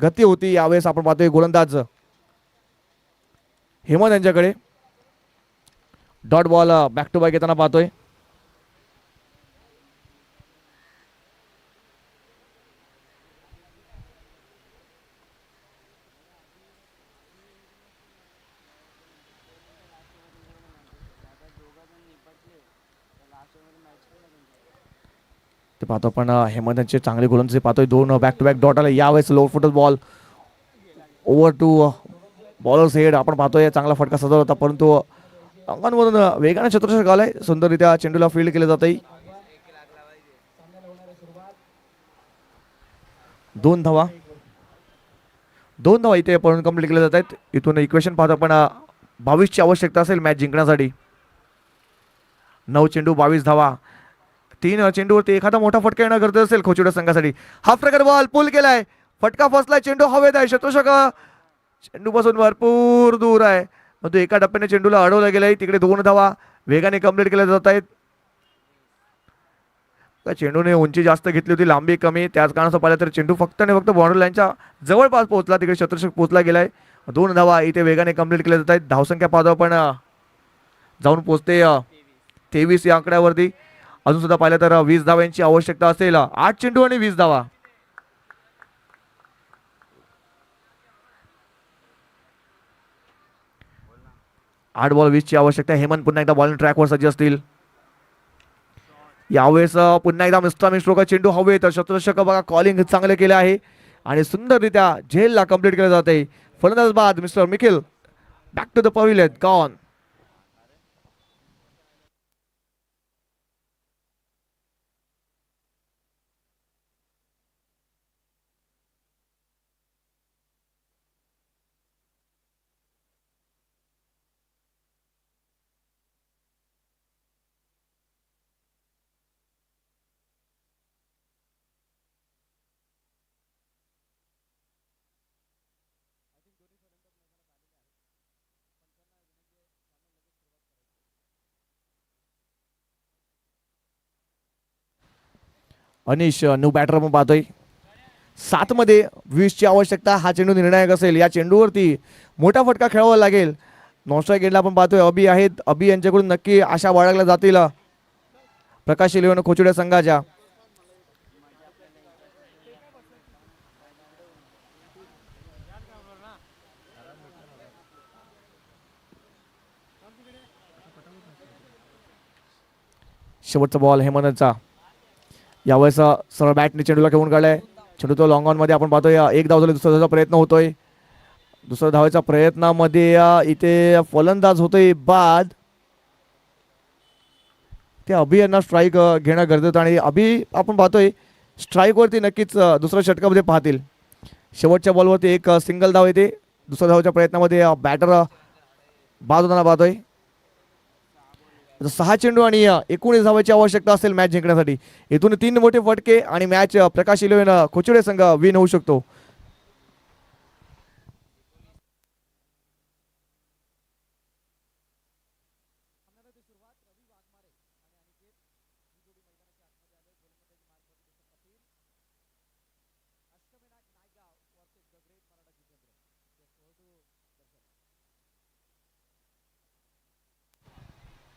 गती होती यावेळेस. आपण पाहतोय गोलंदाज हेमंत यांच्याकडे. Dot ball back to back येताना पाहतोय. ते पाहतो आपण हेमंत यांचे चांगले गोलंदाजी पाहतोय. 2 बॅक टू बॅक डॉट आले. यावेळेस लो फुटत ball over to bowler's head. आपण पाहतोय चांगला फटका सजवला होता, परंतु अंगणमधून वेगाने चतुर्षक आलाय. सुंदररित्या चेंडूला फील्ड केले जात आहे. 2 धावा इथे पळून कंप्लीट केले जात आहेत. इथून इक्वेशन पाहतो आपण 22ची आवश्यकता असेल मॅच जिंकण्यासाठी. 9 चेंडू 22 धावा. 3 चेंडूवरती एखादा मोठा फटका येणं गरजेचं असेल खोचुडा संघासाठी. हा प्रकार बॉल पुल केलाय. फटका फसलाय. चेंडू हवेत आहे. शतशक चेंडू पासून भरपूर दूर आहे, परंतु एका टप्प्याने चेंडूला अडवलं गेलंय. तिकडे 2 धावा वेगाने कंप्लीट केल्या जात आहेत. चेंडूने उंची जास्त घेतली होती, लांबी कमी. त्याच कारणाचं पाहिलं तर चेंडू फक्त आणि फक्त बाउंड्री लाईनच्या जवळपास पोहोचला. तिकडे शतशक पोहोचला गेलाय. 2 धावा इथे वेगाने कंप्लीट केल्या जात आहेत. धावसंख्या पाहतो आपण जाऊन पोहोचते 23 या आकड्यावरती. अजून सुद्धा पाहिलं तर 20 धावांची आवश्यकता असेल. 8 चेंडू आणि 20 धावा. आठ बॉल 20ची आवश्यकता. हेमंत पुन्हा एकदा बॉलिंग ट्रॅकवर सज्ज असतील. यावेळेस पुन्हा एकदा मिस्टर स्ट्रोक. चेंडू हवे तर शतशक बघा कॉलिंग चांगले केले आहे आणि सुंदररित्या झेलला कंप्लीट केलं जाते. फलंदाज बाद mister Mikhil. Back to the pavilion. Gone. Anish new batter आपण पाहतोय. 7 मध्ये 20ची आवश्यकता. हा चेंडू निर्णायक असेल. या चेंडूवरती मोठा फटका खेळावा लागेल. नॉनस्ट्राईक एंडला आपण पाहतोय अभि आहेत. अभि यांच्याकडून नक्की आशा बाळगल्या जातील प्रकाश 11 खोचुड्या संघाच्या. शेवटचा बॉल हेमंतचा. यावेळेस सरळ बॅटने चेंडूला घेऊन काढलाय. चेंडू तो लॉंग ऑन मध्ये आपण पाहतोय. एक धाव झाली, दुसरा धावाचा प्रयत्न होतोय. दुसऱ्या धावाच्या प्रयत्नामध्ये इथे फलंदाज होतोय बाद. ते अभि यांना स्ट्राईक घेणं गरजेचं होतं आणि अभि आपण पाहतोय स्ट्राईक वरती नक्कीच दुसऱ्या षटकामध्ये पाहतील. शेवटच्या बॉलवरती एक सिंगल धाव येते. दुसऱ्या धावाच्या प्रयत्नामध्ये बॅटर बाद होताना पाहतोय. 6 चेंडू आणि 19 धावाची आवश्यकता असेल मॅच जिंकण्यासाठी. इथून 3 मोठे फटके आणि मॅच प्रकाश 11 कोचिवडे संघ विन होऊ शकतो.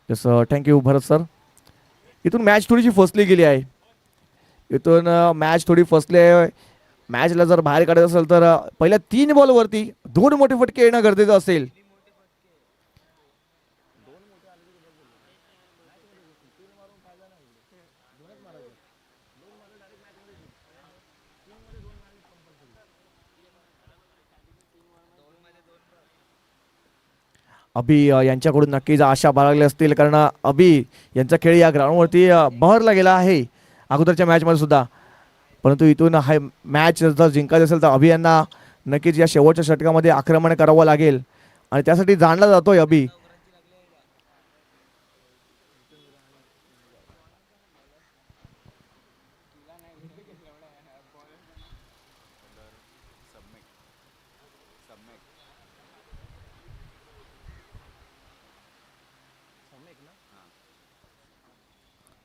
यस थँक्यू भरत सर. इथून मॅच थोडीशी फसली गेली आहे. इथून मॅच थोडी फसली आहे. मॅचला जर बाहेर काढायचं असेल तर पहिल्या 3 बॉलवरती 2 मोठे फटके येणं गरजेचं असेल. अभि यांच्याकडून नक्कीच आशा बाळगल्या असतील कारण अभि यांचा खेळ या ग्राउंडवरती बहरला गेला आहे अगोदरच्या मॅचमध्ये सुद्धा. परंतु इथून हा मॅच जर जिंकायचं असेल तर अभि यांना नक्कीच या शेवटच्या षटकामध्ये आक्रमण करावं लागेल आणि त्यासाठी जाणला जातोय अभि.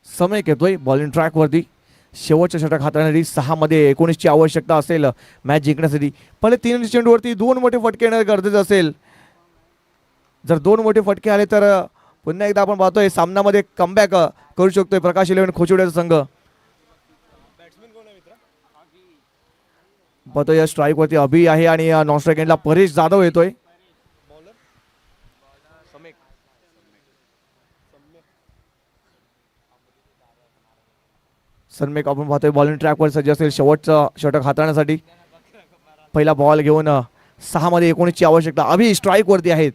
समय येतोय बॉलिंग ट्रॅक वरती. शेवटच्या षटक हाताळण्यासाठी 6 मध्ये 19 ची आवश्यकता असेल मॅच जिंकण्यासाठी. पहिले 3 चेंडूवरती 2 मोठे फटके येणं गरजेचं असेल. जर 2 मोठे फटके आले तर पुन्हा एकदा आपण पाहतोय सामन्यामध्ये कमबॅक करू शकतोय प्रकाश 11 खोचिवड्याचा संघ. पाहतोय या स्ट्राईक वरती अभि आहे आणि नॉन स्ट्राईक एंडला परेश जाधव येतोय. सनमेक आपण पाहतोय बॉलिंग ट्रॅकवर सज्ज असेल शेवटचं षटक हाताळण्यासाठी. पहिला बॉल घेऊन 6 मध्ये 19 ची आवश्यकता. अभि स्ट्राईक वरती आहेत.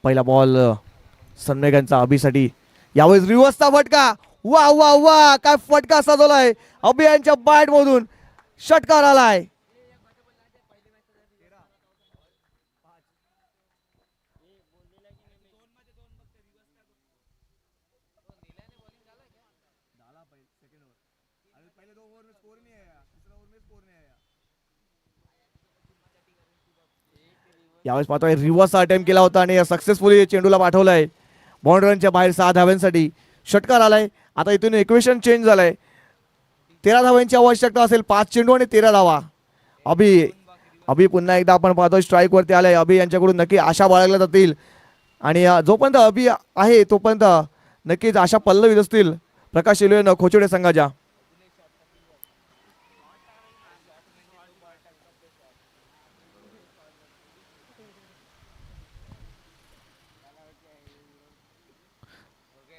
पहिला बॉल सनमेकांचा अभिसाठी. यावेळेस रिव्हर्सचा फटका. वा वा वा काय फटका सजवलाय अभि यांच्या बॅट मधून. षटकार आलाय. यावेळेस पाहतोय रिव्हर्सचा अटेम्प्ट केला होता आणि सक्सेसफुली चेंडूला पाठवलाय बाउंड्रीच्या बाहेर 6 धाव्यांसाठी. षटकार आलाय. आता इथून इक्वेशन चेंज झालंय. 13 धावांची आवश्यकता असेल. 5 चेंडू आणि 13 धावा. अभि पुन्हा एकदा आपण पाहतोय स्ट्राईक वरती आलाय. अभि यांच्याकडून नक्की आशा बाळगल्या जातील आणि जोपर्यंत अभि आहे तोपर्यंत नक्कीच आशा पल्लवीत असतील प्रकाश 11 खोचिवडे संघाच्या.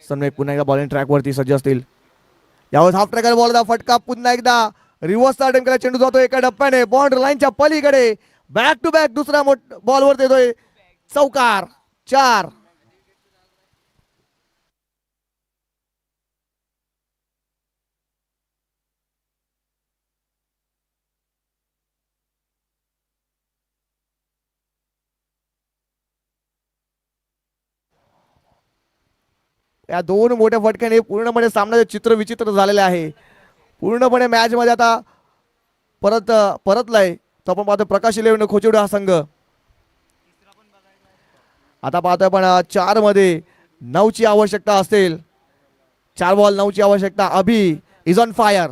सनमेक पुन्हा एकदा बॉलिंग ट्रॅक वरती सज्ज असतील. यावेळेस हाफ ट्रॅकर बॉलचा फटका. पुन्हा एकदा रिव्हर्सचा अटेम्प्ट केला. चेंडू जातो एका डप्प्याने बाउंड्री लाईनच्या पलीकडे. बॅक टू बॅक दुसरा बॉलवर येतोय चौकार. 4. या 2 मोठ्या फटक्याने पूर्णपणे सामन्याचे चित्र विचित्र झालेले आहे. पूर्णपणे मॅच मध्ये आता परतलाय. तो आपण पाहतोय प्रकाश 11 खोचिवडे हा संघ. आता पाहतोय पण 4 मध्ये 9 ची आवश्यकता असेल. 4 बॉल 9 ची आवश्यकता. अभि इज ऑन फायर.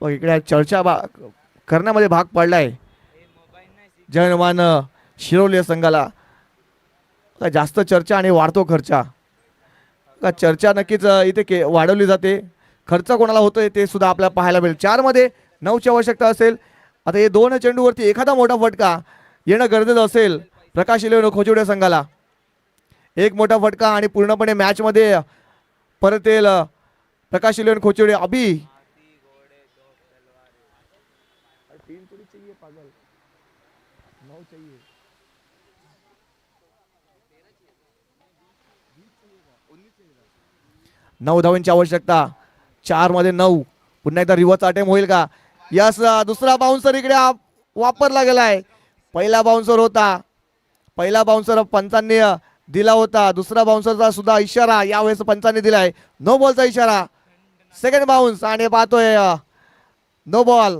बघ इकडे चर्चा करण्यामध्ये भाग पडलाय जयनवान शिरवली संघाला. का जास्त चर्चा आणि वाढतो खर्चा. का चर्चा नक्कीच इथे वाढवली जाते. खर्च कोणाला होतोय ते सुद्धा आपल्याला पाहायला मिळेल. 4 मध्ये 9ची आवश्यकता असेल. आता हे 2 चेंडूवरती एखादा मोठा फटका येणं गरजेचं असेल प्रकाश इलेव्हन खोचिवडे संघाला. एक मोठा फटका आणि पूर्णपणे मॅचमध्ये परत येईल प्रकाश इलेव्हन खोचिवडे. अभि 9 धावांची आवश्यकता. 4 मध्ये 9. पुन्हा एकदा रिव्हर्स अटेम्प्ट होईल का. यस दुसरा बाउन्सर इकडे वापरला गेलाय. पहिला बाउन्सर होता. पहिला बाउन्सर पंचांनी दिला होता. दुसरा बाउन्सरचा सुद्धा इशारा यावेळेस पंचांनी दिलाय. नो बॉलचा इशारा. सेकंड बाउन्स आणि पाहतोय नो बॉल.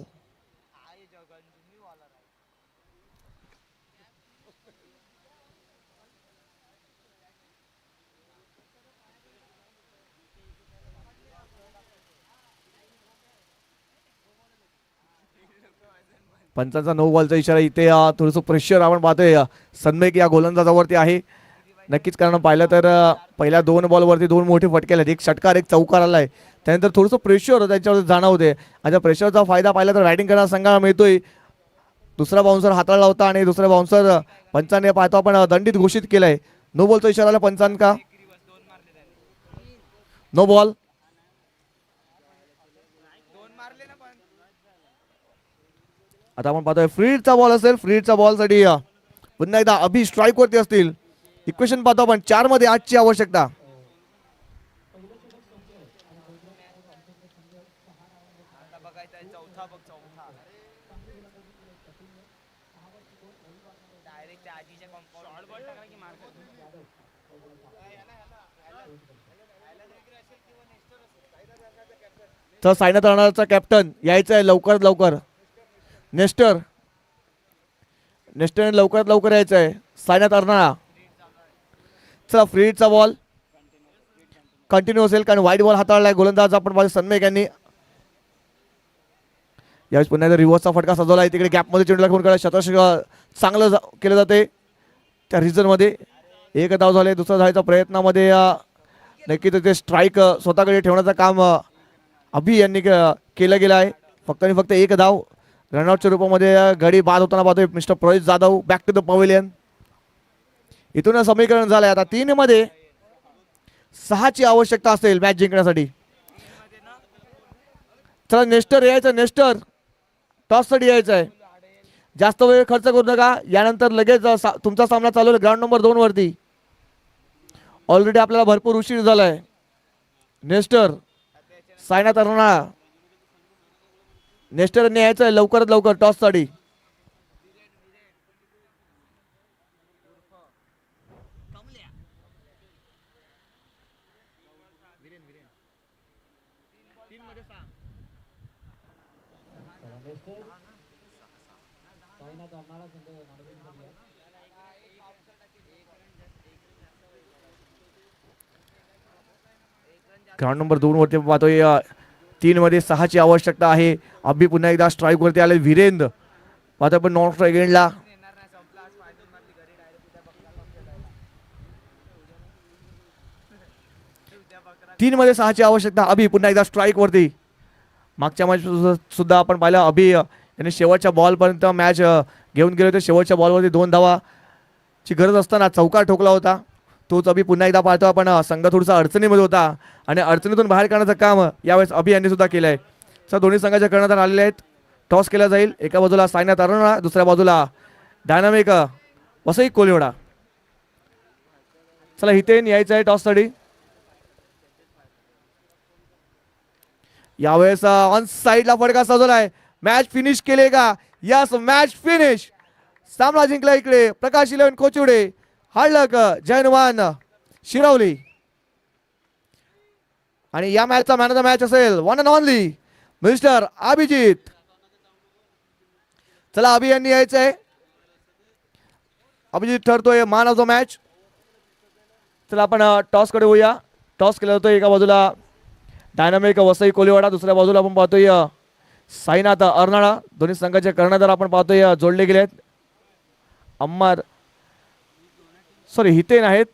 पंचांचा 9 बॉलचा इशारा. इथे थोडंसं प्रेशर आपण पाहतोय सन्मेक या गोलंदाजावरती आहे. नक्कीच कारण पाहिलं तर पहिल्या 2 बॉलवरती 2 मोठे फटके आले. एक षटकार एक चौकार आलाय. त्यानंतर थोडंसं प्रेशर त्यांच्यावर जाणवते. आता प्रेशरचा फायदा पाहिला तर बॅटिंग करणारा संघाला मिळतोय. दुसरा बाउन्सर हाताळला होता आणि दुसरा बाउन्सर पंचांनी पाहतो आपण दंडित घोषित केलाय. नो बॉलचा इशारा आला पंचांका. No ball. आता आपण पाहतोय फ्रीडचा बॉल असेल. फ्रीडचा बॉलसाठी पुन्हा एकदा अभि स्ट्राईक वरती असतील. इक्वेशन पाहतो आपण 4 मध्ये 8ची आवश्यकता. तर सायनाथ राणाचा कॅप्टन यायचं आहे लवकरात लवकर. नेस्टर लवकरात लवकर यायचं आहे. सायनाथ अर्नाळा. चला फ्रीडचा बॉल कंटिन्यू असेल कारण वाईट बॉल हाताळलाय गोलंदाज आपण पाहतो सन्मेक यांनी. यावेळेस पुन्हा एकदा रिव्हर्सचा फटका सजवलाय. तिकडे गॅपमध्ये चेंडूला घेऊन काढला. शतक चांगलं केलं जाते त्या रिझनमध्ये. 1 धाव झाले. दुसरा धावायचा प्रयत्नामध्ये नक्कीच ते स्ट्राईक स्वतःकडे ठेवण्याचं काम अभि यांनी केलं गेलं आहे. फक्त आणि फक्त 1 धाव. रनआउटच्या रूपामध्ये गडी बाद होताना पाहतोय mister Pravesh Jadhav. Back to the pavilion. इथून समीकरण झालंय. आता 3 मध्ये 6ची आवश्यकता असेल मॅच जिंकण्यासाठी. चला नेस्टर यायचं. नेस्टर टॉससाठी यायचं आहे. जास्त वेळ खर्च करू नका. यानंतर लगेच तुमचा सामना चालू आहे ग्राउंड नंबर 2 वरती. ऑलरेडी आपल्याला भरपूर उशीर झालाय. नेस्टर सायनाथ अर्नाळा. नेस्टरने यायचं आहे लवकरात लवकर टॉससाठी. ग्राउंड नंबर 2 वरती पाहतोय 3 मध्ये 6ची आवश्यकता आहे. अभि पुन्हा एकदा स्ट्राईक वरती आले. वीरेंद्र पाहतोय पण नॉट स्ट्राईक एंडला. 3 मध्ये 6ची आवश्यकता. अभि पुन्हा एकदा स्ट्राईक वरती. मागच्या मॅच सुद्धा आपण पाहिलं अभि यांनी शेवटच्या बॉलपर्यंत मॅच घेऊन गेले होते. शेवटच्या बॉलवरती 2 धावाची गरज असताना चौकार ठोकला होता. तोच अभि पुन्हा एकदा पाहतो आपण. संघ थोडासा अडचणीमध्ये होता आणि अडचणीतून बाहेर काढण्याचं काम यावेळेस अभि यांनी सुद्धा केलं आहे. सर दोन्ही संघाच्या करण्यात आलेले आहेत. टॉस केला जाईल. एका बाजूला सायनाथ अर्नाळा, दुसऱ्या बाजूला डायनामिक वसई कोलिवडा. चला हितेन यायचं आहे टॉससाठी. यावेळेस ऑन साईडला फटका सजवलाय. मॅच फिनिश केले का. Yes match finish. सामना जिंकला इकडे प्रकाश इलेव्हन खोचिवडे. हार्डलक जैनवान शिरवली. आणि या मॅचचा मॅन ऑफ द मॅच असेल one and only mister Abhijit. चला अभि यांनी यायचंय. अभिजित ठरतोय मॅन ऑफ द मॅच. चला आपण टॉस कडे होऊया. टॉस केला जातोय एका बाजूला डायनामिक वसई कोलिवाडा, दुसऱ्या बाजूला आपण पाहतोय साईनाथ अर्नाळा दोन्ही संघाचे कर्णधार आपण पाहतोय जोडले गेले आहेत. अम्मार सॉरी हितेन आहेत